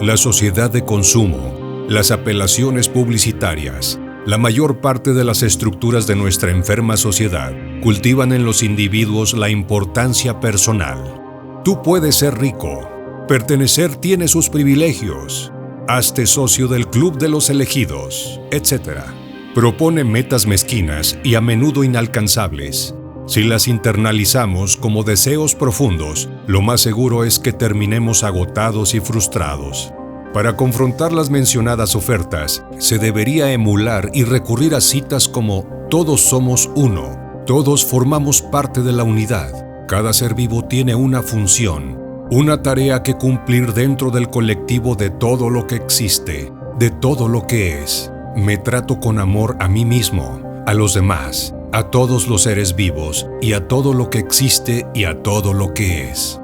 la sociedad de consumo, las apelaciones publicitarias, la mayor parte de las estructuras de nuestra enferma sociedad cultivan en los individuos la importancia personal. Tú puedes ser rico. Pertenecer tiene sus privilegios. Hazte socio del club de los elegidos, etc. Propone metas mezquinas y a menudo inalcanzables. Si las internalizamos como deseos profundos, lo más seguro es que terminemos agotados y frustrados. Para confrontar las mencionadas ofertas, se debería emular y recurrir a citas como todos somos uno, todos formamos parte de la unidad, cada ser vivo tiene una función, una tarea que cumplir dentro del colectivo de todo lo que existe, de todo lo que es. Me trato con amor a mí mismo, a los demás, a todos los seres vivos y a todo lo que existe y a todo lo que es.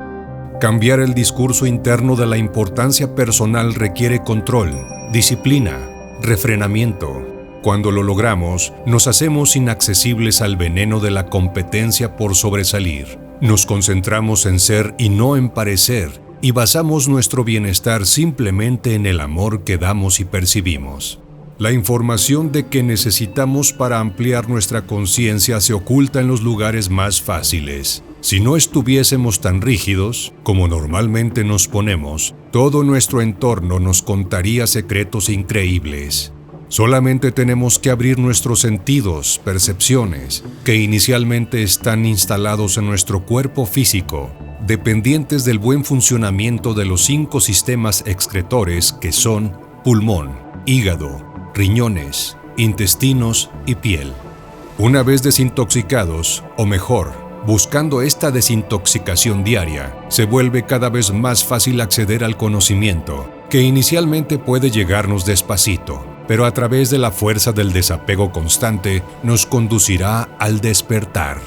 Cambiar el discurso interno de la importancia personal requiere control, disciplina, refrenamiento. Cuando lo logramos, nos hacemos inaccesibles al veneno de la competencia por sobresalir. Nos concentramos en ser y no en parecer, y basamos nuestro bienestar simplemente en el amor que damos y percibimos. La información de que necesitamos para ampliar nuestra conciencia se oculta en los lugares más fáciles. Si no estuviésemos tan rígidos, como normalmente nos ponemos, todo nuestro entorno nos contaría secretos increíbles. Solamente tenemos que abrir nuestros sentidos, percepciones, que inicialmente están instalados en nuestro cuerpo físico, dependientes del buen funcionamiento de los 5 sistemas excretores que son pulmón, hígado, riñones, intestinos y piel. Una vez desintoxicados, o mejor, buscando esta desintoxicación diaria, se vuelve cada vez más fácil acceder al conocimiento, que inicialmente puede llegarnos despacito, pero a través de la fuerza del desapego constante nos conducirá al despertar.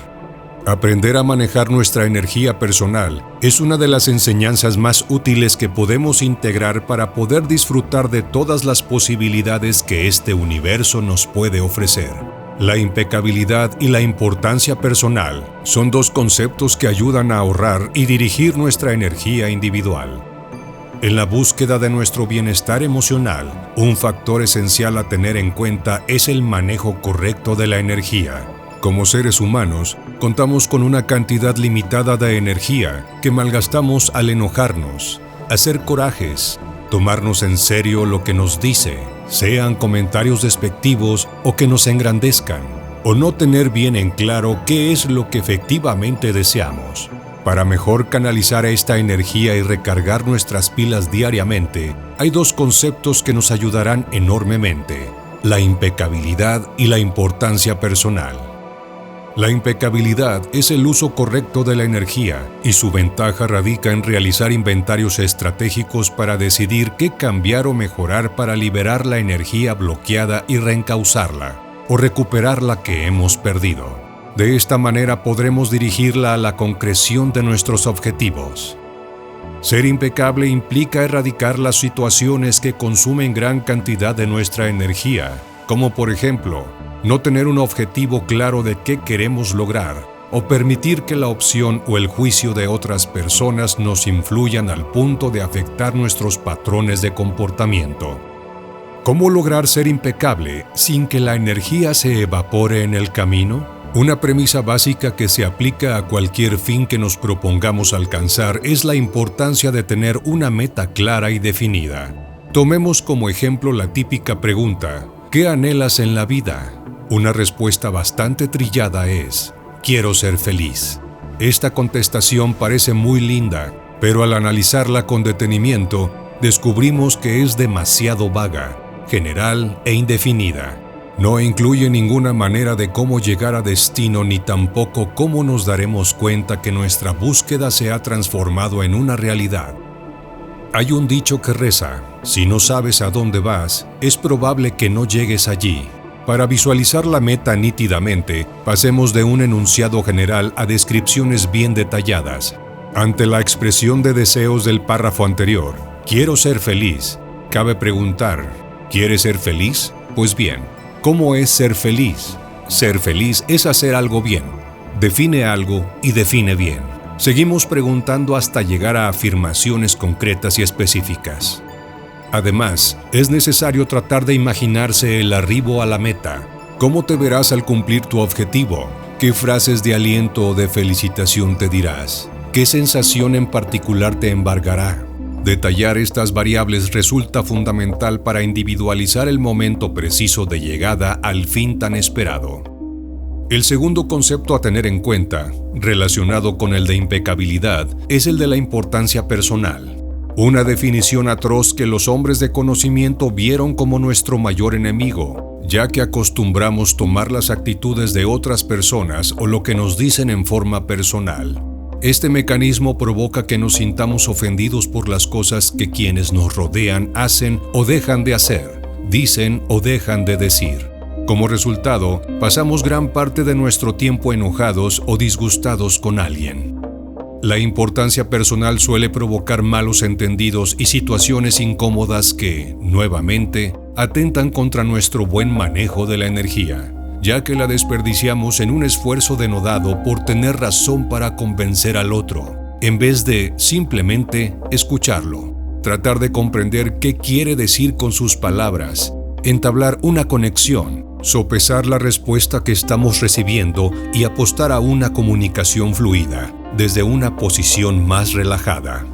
Aprender a manejar nuestra energía personal es una de las enseñanzas más útiles que podemos integrar para poder disfrutar de todas las posibilidades que este universo nos puede ofrecer. La impecabilidad y la importancia personal son 2 conceptos que ayudan a ahorrar y dirigir nuestra energía individual. En la búsqueda de nuestro bienestar emocional, un factor esencial a tener en cuenta es el manejo correcto de la energía. Como seres humanos, contamos con una cantidad limitada de energía que malgastamos al enojarnos, hacer corajes, tomarnos en serio lo que nos dice, sean comentarios despectivos o que nos engrandezcan, o no tener bien en claro qué es lo que efectivamente deseamos. Para mejor canalizar esta energía y recargar nuestras pilas diariamente, hay 2 conceptos que nos ayudarán enormemente: la impecabilidad y la importancia personal. La impecabilidad es el uso correcto de la energía y su ventaja radica en realizar inventarios estratégicos para decidir qué cambiar o mejorar para liberar la energía bloqueada y reencauzarla, o recuperar la que hemos perdido. De esta manera podremos dirigirla a la concreción de nuestros objetivos. Ser impecable implica erradicar las situaciones que consumen gran cantidad de nuestra energía, como por ejemplo, no tener un objetivo claro de qué queremos lograr, o permitir que la opción o el juicio de otras personas nos influyan al punto de afectar nuestros patrones de comportamiento. ¿Cómo lograr ser impecable sin que la energía se evapore en el camino? Una premisa básica que se aplica a cualquier fin que nos propongamos alcanzar es la importancia de tener una meta clara y definida. Tomemos como ejemplo la típica pregunta: ¿qué anhelas en la vida? Una respuesta bastante trillada es: quiero ser feliz. Esta contestación parece muy linda, pero al analizarla con detenimiento, descubrimos que es demasiado vaga, general e indefinida. No incluye ninguna manera de cómo llegar a destino ni tampoco cómo nos daremos cuenta que nuestra búsqueda se ha transformado en una realidad. Hay un dicho que reza: si no sabes a dónde vas, es probable que no llegues allí. Para visualizar la meta nítidamente, pasemos de un enunciado general a descripciones bien detalladas. Ante la expresión de deseos del párrafo anterior, quiero ser feliz, cabe preguntar: ¿quieres ser feliz? Pues bien, ¿cómo es ser feliz? Ser feliz es hacer algo bien. Define algo y define bien. Seguimos preguntando hasta llegar a afirmaciones concretas y específicas. Además, es necesario tratar de imaginarse el arribo a la meta. ¿Cómo te verás al cumplir tu objetivo? ¿Qué frases de aliento o de felicitación te dirás? ¿Qué sensación en particular te embargará? Detallar estas variables resulta fundamental para individualizar el momento preciso de llegada al fin tan esperado. El segundo concepto a tener en cuenta, relacionado con el de impecabilidad, es el de la importancia personal. Una definición atroz que los hombres de conocimiento vieron como nuestro mayor enemigo, ya que acostumbramos tomar las actitudes de otras personas o lo que nos dicen en forma personal. Este mecanismo provoca que nos sintamos ofendidos por las cosas que quienes nos rodean hacen o dejan de hacer, dicen o dejan de decir. Como resultado, pasamos gran parte de nuestro tiempo enojados o disgustados con alguien. La importancia personal suele provocar malos entendidos y situaciones incómodas que, nuevamente, atentan contra nuestro buen manejo de la energía, ya que la desperdiciamos en un esfuerzo denodado por tener razón para convencer al otro, en vez de simplemente escucharlo, tratar de comprender qué quiere decir con sus palabras, entablar una conexión, sopesar la respuesta que estamos recibiendo y apostar a una comunicación fluida, desde una posición más relajada.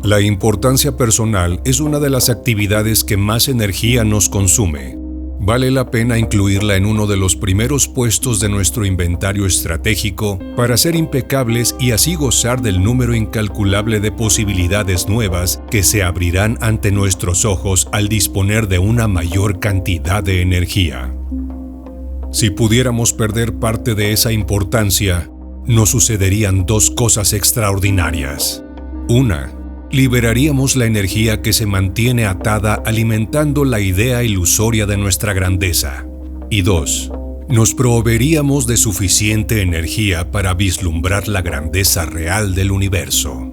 La importancia personal es una de las actividades que más energía nos consume. Vale la pena incluirla en uno de los primeros puestos de nuestro inventario estratégico para ser impecables y así gozar del número incalculable de posibilidades nuevas que se abrirán ante nuestros ojos al disponer de una mayor cantidad de energía. Si pudiéramos perder parte de esa importancia, nos sucederían dos cosas extraordinarias. Una, liberaríamos la energía que se mantiene atada alimentando la idea ilusoria de nuestra grandeza. Y dos, nos proveeríamos de suficiente energía para vislumbrar la grandeza real del universo.